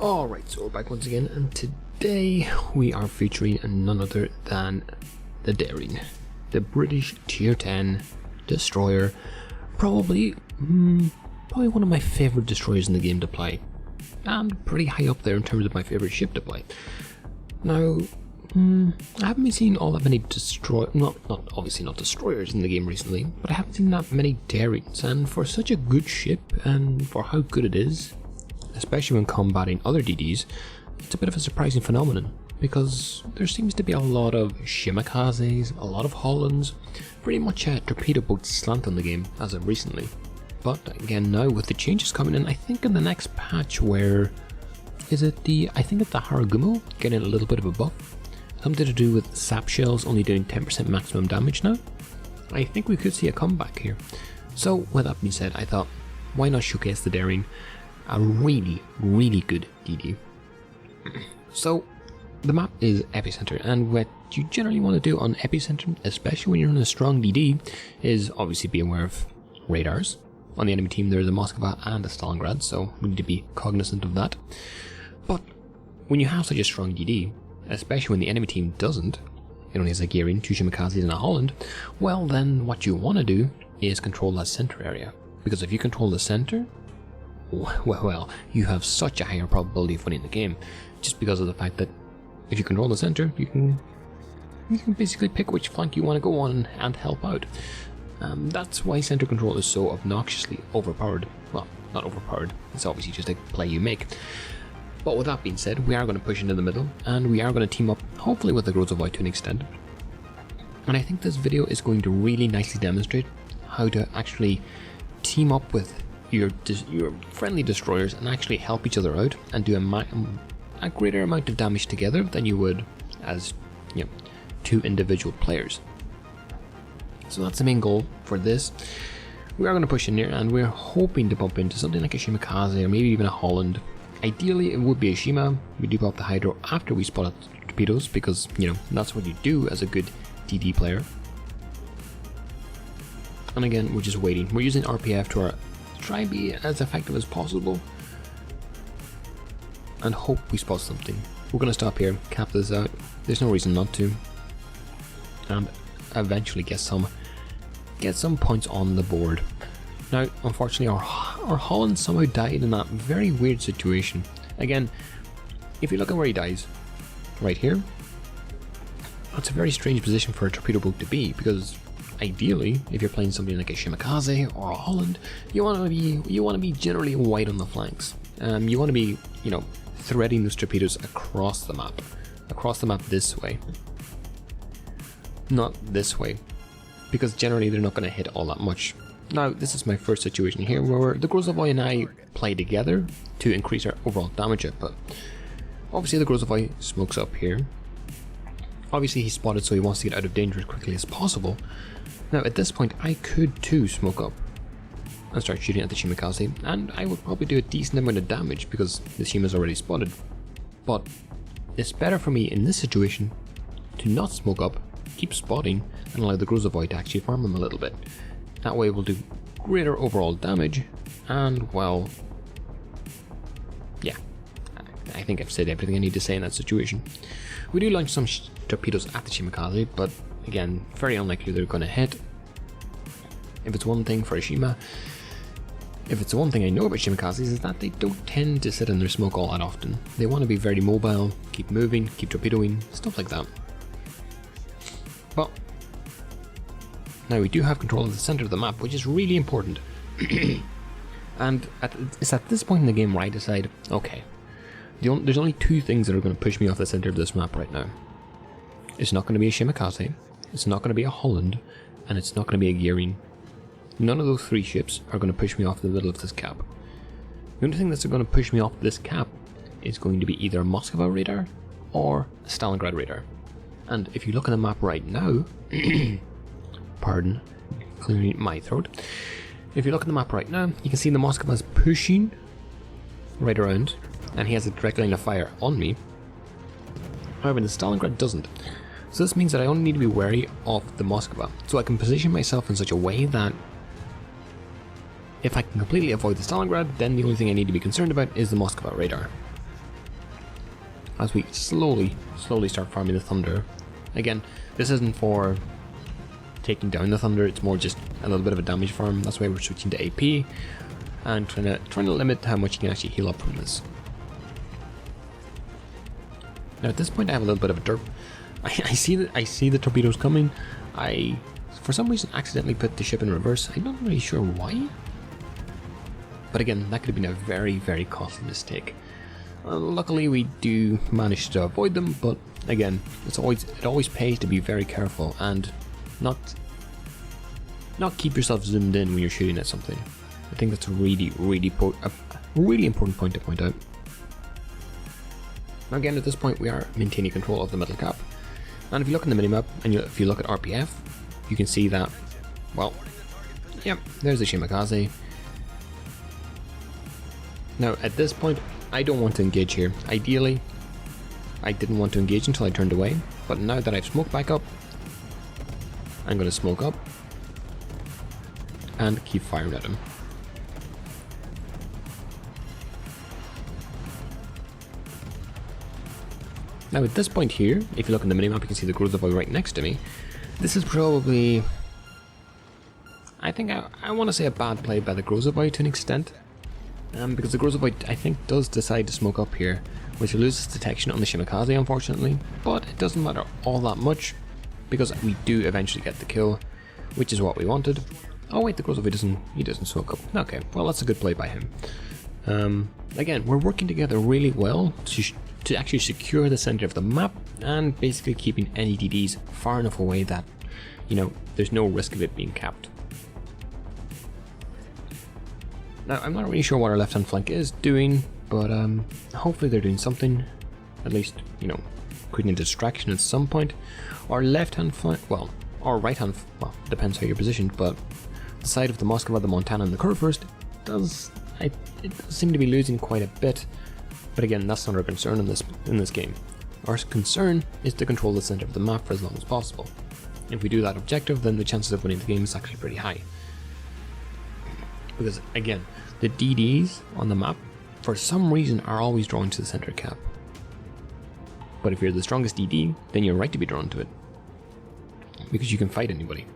Alright, so we're back once again, and today we are featuring none other than the Daring, the British Tier 10 destroyer, probably one of my favourite destroyers in the game to play, and pretty high up there in terms of my favourite ship to play. Now, I haven't been seeing all that many obviously not destroyers in the game recently, but I haven't seen that many Darings, and for such a good ship, and for how good it is, especially when combating other DDs, it's a bit of a surprising phenomenon, because there seems to be a lot of Shimikazes, a lot of Hollands, pretty much a torpedo boat slant on the game as of recently. But again, now with the changes coming in, I think in the next patch where, I think it's the Haragumo getting a little bit of a buff, something to do with sap shells only doing 10% maximum damage now, I think we could see a comeback here. So with that being said, I thought, why not showcase the Daring, a really good DD. So the map is Epicenter, and what you generally want to do on Epicenter, especially when you're on a strong DD, is obviously be aware of radars. On the enemy team there's a Moskva and a Stalingrad, so we need to be cognizant of that. But when you have such a strong DD, especially when the enemy team doesn't, it only has a Gearing, 2 Shimikazes and a Holland, well then what you want to do is control that center area. Because if you control the center, well, you have such a higher probability of winning the game, just because of the fact that if you control the center, you can basically pick which flank you want to go on and help out. That's why center control is so obnoxiously overpowered. Well, not overpowered, it's obviously just a play you make. But with that being said, we are going to push into the middle, and we are going to team up, hopefully with the Grozavoy to an extent. And I think this video is going to really nicely demonstrate how to actually team up with your friendly destroyers and actually help each other out and do a greater amount of damage together than you would as two individual players. So that's the main goal for this. We are going to push in here, and we're hoping to bump into something like a Shimikaze or maybe even a Holland. Ideally it would be a Shima. We do pop the Hydro after we spot out the torpedoes, because that's what you do as a good DD player. And again, we're just waiting. We're using RPF to try and be as effective as possible and hope we spot something. We're going to stop here, cap this out, there's no reason not to, and eventually get some points on the board. Now unfortunately our Holland somehow died in that very weird situation. Again, if you look at where he dies, right here, that's a very strange position for a torpedo boat to be, because ideally, if you're playing something like a Shimikaze or a Holland, you want to be generally wide on the flanks. You want to be, threading those torpedoes across the map this way, not this way, because generally they're not going to hit all that much. Now, this is my first situation here where the Grozavoy and I play together to increase our overall damage output. Obviously, the Grozavoy smokes up here. Obviously, he's spotted, so he wants to get out of danger as quickly as possible. Now at this point I could too smoke up and start shooting at the Shimikaze, and I would probably do a decent amount of damage because the Shima's already spotted. But it's better for me in this situation to not smoke up, keep spotting, and allow the Grozavoy to actually farm him a little bit. That way we'll do greater overall damage, and well, yeah, I think I've said everything I need to say in that situation. We do launch some torpedoes at the Shimikaze, but again, very unlikely they're going to hit. If it's one thing for a Shima, if it's one thing I know about Shimikazes, is that they don't tend to sit in their smoke all that often. They want to be very mobile, keep moving, keep torpedoing, stuff like that. But now we do have control of the center of the map, which is really important. And it's at this point in the game where I decide, okay, there's only two things that are going to push me off the center of this map right now. It's not going to be a Shimikaze, it's not going to be a Holland, and it's not going to be a Gearing. None of those three ships are going to push me off the middle of this cap. The only thing that's going to push me off this cap is going to be either a Moskva radar or a Stalingrad radar. And if you look at the map right now, pardon, clearing my throat. If you look at the map right now, you can see the Moskva's pushing right around, and he has a direct line of fire on me. However, the Stalingrad doesn't. So this means that I only need to be wary of the Moskva. So I can position myself in such a way that if I can completely avoid the Stalingrad, then the only thing I need to be concerned about is the Moskva radar. as we slowly start farming the Thunder. Again, this isn't for taking down the Thunder, it's more just a little bit of a damage farm. That's why we're switching to AP and trying to limit how much you can actually heal up from this. Now at this point I have a little bit of a derp. I see the torpedoes coming. I, for some reason, accidentally put the ship in reverse. I'm not really sure why. But again, that could have been a very costly mistake. Luckily we do manage to avoid them, but again, it always pays to be very careful and not keep yourself zoomed in when you're shooting at something. I think that's a really important point to point out. Now again, at this point we are maintaining control of the middle cap, and if you look in the minimap and if you look at RPF, you can see that, well, yep, there's the Shimakaze. Now at this point I don't want to engage here. Ideally I didn't want to engage until I turned away, but now that I've smoked back up, I'm going to smoke up and keep firing at him. Now at this point here, if you look in the minimap, you can see the Grozavoy right next to me. This is probably, I think I want to say a bad play by the Grozavoy to an extent. Because the Grozavoy, I think, does decide to smoke up here, which loses detection on the Shimakaze, unfortunately. But it doesn't matter all that much, because we do eventually get the kill, which is what we wanted. Oh wait, the Grozavoy doesn't smoke up. Okay, well that's a good play by him. Again, we're working together really well to actually secure the center of the map, and basically keeping any DDs far enough away that, you know, there's no risk of it being capped. Now, I'm not really sure what our left-hand flank is doing, but hopefully they're doing something, at least, you know, creating a distraction at some point. Our left-hand flank, well, our right-hand, well, depends how you're positioned, but the side of the Moskva, the Montana, and the Kurfürst it does seem to be losing quite a bit. But again, that's not our concern in this game. Our concern is to control the center of the map for as long as possible. If we do that objective, then the chances of winning the game is actually pretty high. Because again, the DDs on the map, for some reason, are always drawn to the center cap. But if you're the strongest DD, then you're right to be drawn to it, because you can fight anybody.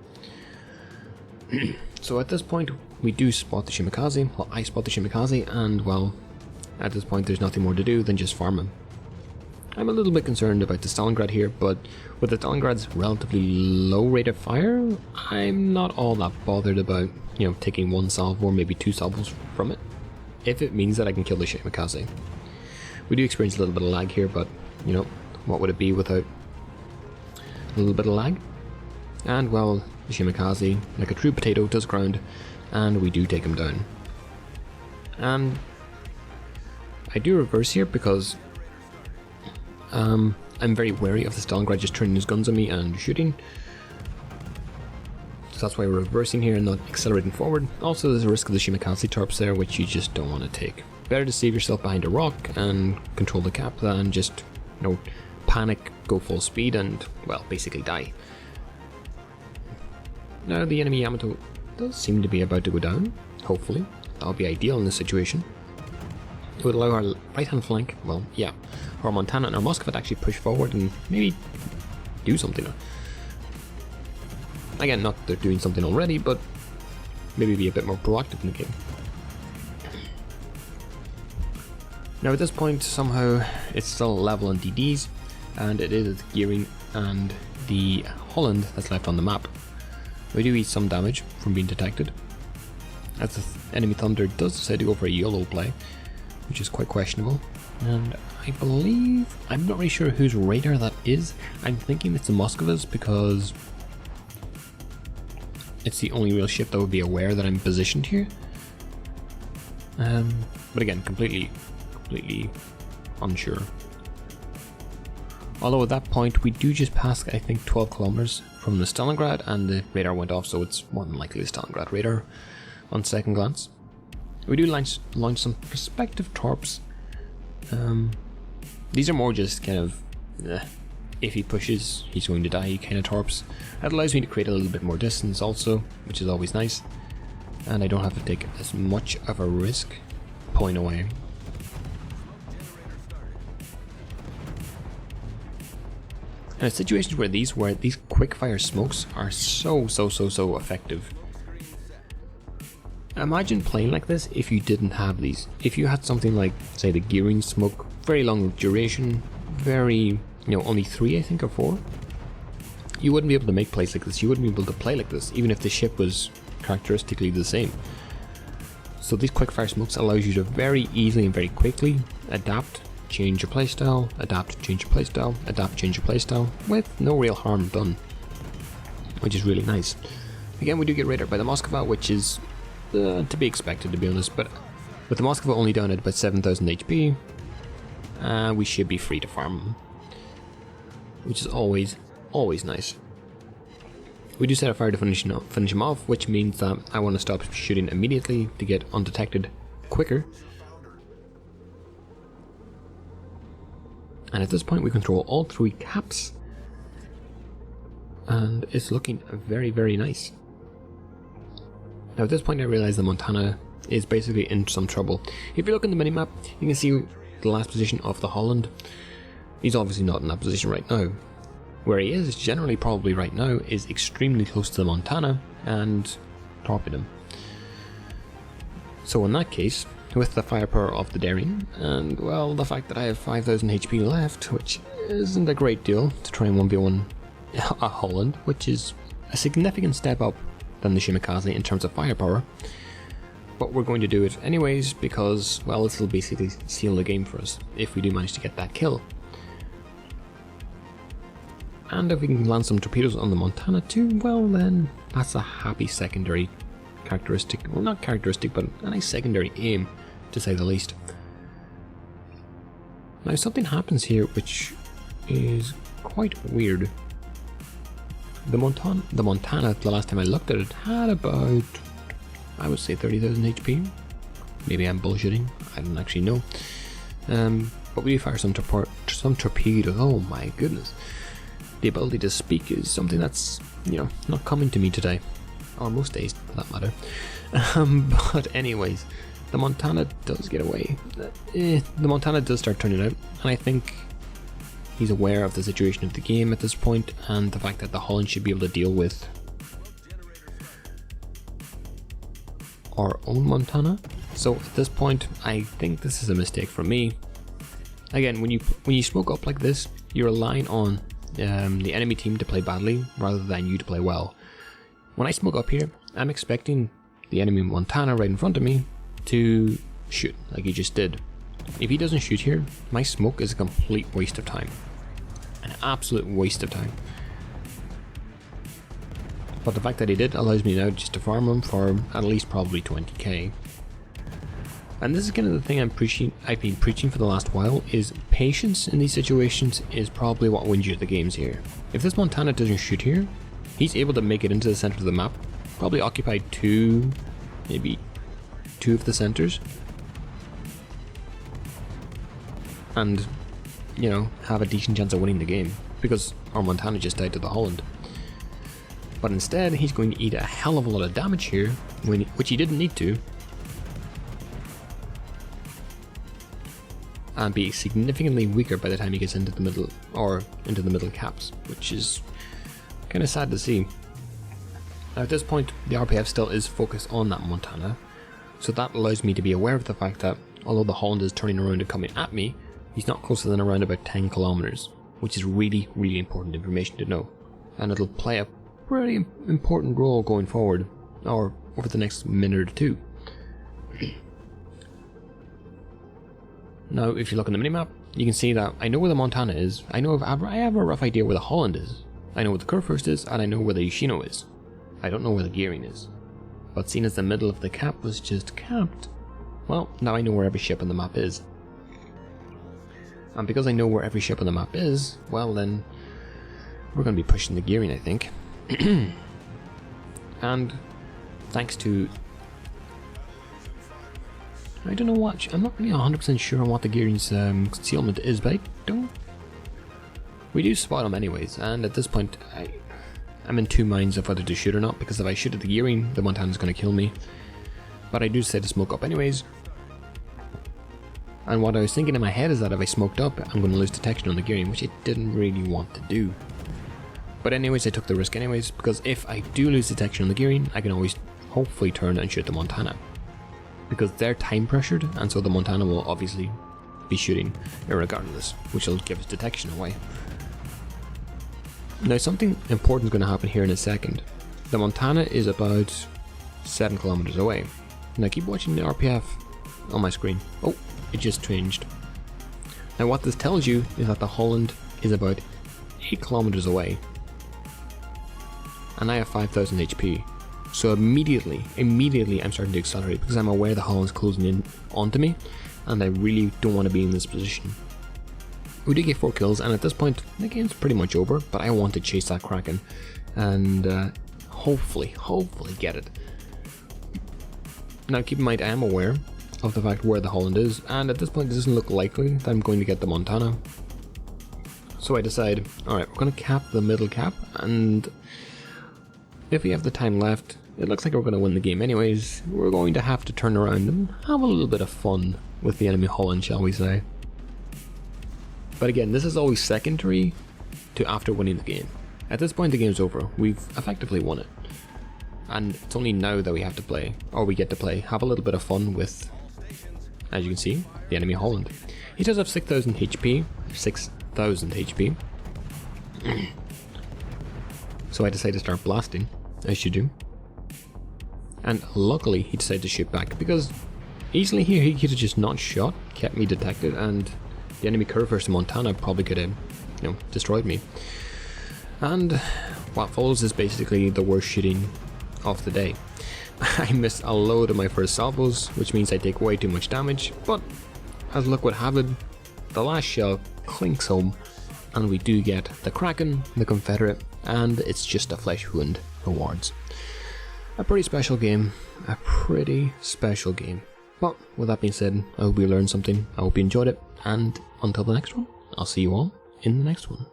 So at this point, we do spot the Shimakaze. Well, I spot the Shimakaze, and well, at this point there's nothing more to do than just farm him. I'm a little bit concerned about the Stalingrad here, but with the Stalingrad's relatively low rate of fire, I'm not all that bothered about, you know, taking one salvo or maybe two salvos from it, if it means that I can kill the Shimakaze. We do experience a little bit of lag here, but, you know, what would it be without a little bit of lag? And, well, the Shimakaze, like a true potato, does ground, and we do take him down. And I do reverse here because I'm very wary of the Stalingrad just turning his guns on me and shooting. So that's why we're reversing here and not accelerating forward. Also, there's a risk of the Shimakaze torps there, which you just don't want to take. Better to save yourself behind a rock and control the cap than just, you know, panic, go full speed and, well, basically die. Now the enemy Yamato does seem to be about to go down, hopefully. That'll be ideal in this situation. It would allow our right-hand flank, well, yeah, our Montana and our Moskva to actually push forward and maybe do something. Again, not that they're doing something already, but maybe be a bit more proactive in the game. Now at this point, somehow, it's still level on DDs, and it is the gearing and the Holland that's left on the map. We do eat some damage from being detected, as the enemy Thunder does decide to go for a YOLO play, which is quite questionable. And I believe, I'm not really sure whose radar that is. I'm thinking it's the Moskva's because it's the only real ship that would be aware that I'm positioned here. But again, completely unsure. Although at that point we do just pass, I think, 12 kilometers from the Stalingrad, and the radar went off, so it's more than likely the Stalingrad radar on second glance. We do launch some prospective torps. These are more just kind of, if he pushes, he's going to die kind of torps. That allows me to create a little bit more distance also, which is always nice. And I don't have to take as much of a risk pulling away. And it's situations where these quick fire smokes are so effective. Imagine playing like this if you didn't have these. If you had something like, say, the gearing smoke, very long duration, very, only 3 I think or 4. You wouldn't be able to make plays like this. You wouldn't be able to play like this, even if the ship was characteristically the same. So these quick fire smokes allows you to very easily and very quickly adapt, change your playstyle, adapt, change your playstyle, adapt, change your playstyle, with no real harm done, which is really nice. Again, we do get raided by the Moskva, which is to be expected, to be honest, but with the Moskva only down at about 7,000 HP, we should be free to farm them, which is always nice. We do set a fire to finish him off, which means that I want to stop shooting immediately to get undetected quicker. And at this point we control all 3 caps, and it's looking very nice. Now at this point I realize the Montana is basically in some trouble. If you look in the minimap, you can see the last position of the Holland. He's obviously not in that position right now. Where he is generally probably right now is extremely close to the Montana and torpid him. So in that case, with the firepower of the Daring, and well, the fact that I have 5,000 HP left, which isn't a great deal to try and 1v1 a Holland, which is a significant step up than the Shimikaze in terms of firepower, but we're going to do it anyways because, well, this will basically seal the game for us if we do manage to get that kill. And if we can land some torpedoes on the Montana too, well then, that's a happy secondary characteristic. Well, not characteristic, but a nice secondary aim, to say the least. Now something happens here which is quite weird. The Montana, the last time I looked at it, had about, I would say 30,000 HP. Maybe I'm bullshitting, I don't actually know. But we do fire some torpedoes, oh my goodness. The ability to speak is something that's, not coming to me today. Or most days, for that matter. But anyways, the Montana does get away. The Montana does start turning out, and I think he's aware of the situation of the game at this point, and the fact that the Holland should be able to deal with our own Montana. So at this point, I think this is a mistake from me. Again, when you smoke up like this, you're relying on the enemy team to play badly rather than you to play well. When I smoke up here, I'm expecting the enemy Montana right in front of me to shoot like he just did. If he doesn't shoot here, my smoke is a complete waste of time. An absolute waste of time. But the fact that he did allows me now just to farm him for at least probably 20k. And this is kind of the thing I've been preaching for the last while, is patience in these situations is probably what wins you the games here. If this Montana doesn't shoot here, he's able to make it into the center of the map, probably occupy maybe two of the centers, and, have a decent chance of winning the game, because our Montana just died to the Holland. But instead, he's going to eat a hell of a lot of damage here, which he didn't need to, and be significantly weaker by the time he gets into the middle caps, which is kind of sad to see. Now at this point, the RPF still is focused on that Montana, so that allows me to be aware of the fact that although the Holland is turning around and coming at me, he's not closer than around about 10 kilometers, which is really important information to know, and it'll play a pretty important role going forward, or over the next minute or two. Now, if you look on the minimap, you can see that I know where the Montana is, I have a rough idea where the Holland is, I know where the Kurfürst is, and I know where the Yoshino is. I don't know where the Gearing is. But seeing as the middle of the cap was just capped, well, now I know where every ship on the map is. And because I know where every ship on the map is, well then, we're going to be pushing the Gearing, I think. And thanks to, I don't know what, I'm not really 100% sure on what the Gearing's concealment is, but we do spot him anyways, and at this point I'm in two minds of whether to shoot or not, because if I shoot at the Gearing, the Montana's going to kill me. But I do say to smoke up anyways. And what I was thinking in my head is that if I smoked up, I'm going to lose detection on the Gearing, which I didn't really want to do. But anyways, I took the risk anyways, because if I do lose detection on the gearing, I can always hopefully turn and shoot the Montana. Because they're time pressured, and so the Montana will obviously be shooting irregardless, which will give its detection away. Now something important is going to happen here in a second. The Montana is about 7 kilometers away. Now keep watching the RPF on my screen. Oh, it just changed. Now what this tells you is that the Holland is about 8 kilometers away. And I have 5000 HP. So immediately I'm starting to accelerate because I'm aware the Holland's closing in onto me and I really don't want to be in this position. We did get 4 kills, and at this point the game's pretty much over, but I want to chase that Kraken and hopefully get it. Now keep in mind I am aware of the fact where the Holland is, and at this point it doesn't look likely that I'm going to get the Montana. So I decide, alright, we're going to cap the middle cap, and if we have the time left, it looks like we're going to win the game anyways. We're going to have to turn around and have a little bit of fun with the enemy Holland, shall we say. But again, this is always secondary to after winning the game. At this point the game's over, we've effectively won it. And it's only now that we have to play, or we get to play, have a little bit of fun with, as you can see, the enemy Holland. He does have 6000 HP, 6000 HP. So I decided to start blasting, as you do. And luckily he decided to shoot back, because easily here he could have just not shot, kept me detected, and the enemy curve versus Montana probably could have, destroyed me. And what follows is basically the worst shooting of the day. I missed a load of my first salvos, which means I take way too much damage, but as luck would have it, the last shell clinks home, and we do get the Kraken, the Confederate, and it's just a flesh wound rewards. A pretty special game, But with that being said, I hope you learned something, I hope you enjoyed it, and until the next one, I'll see you all in the next one.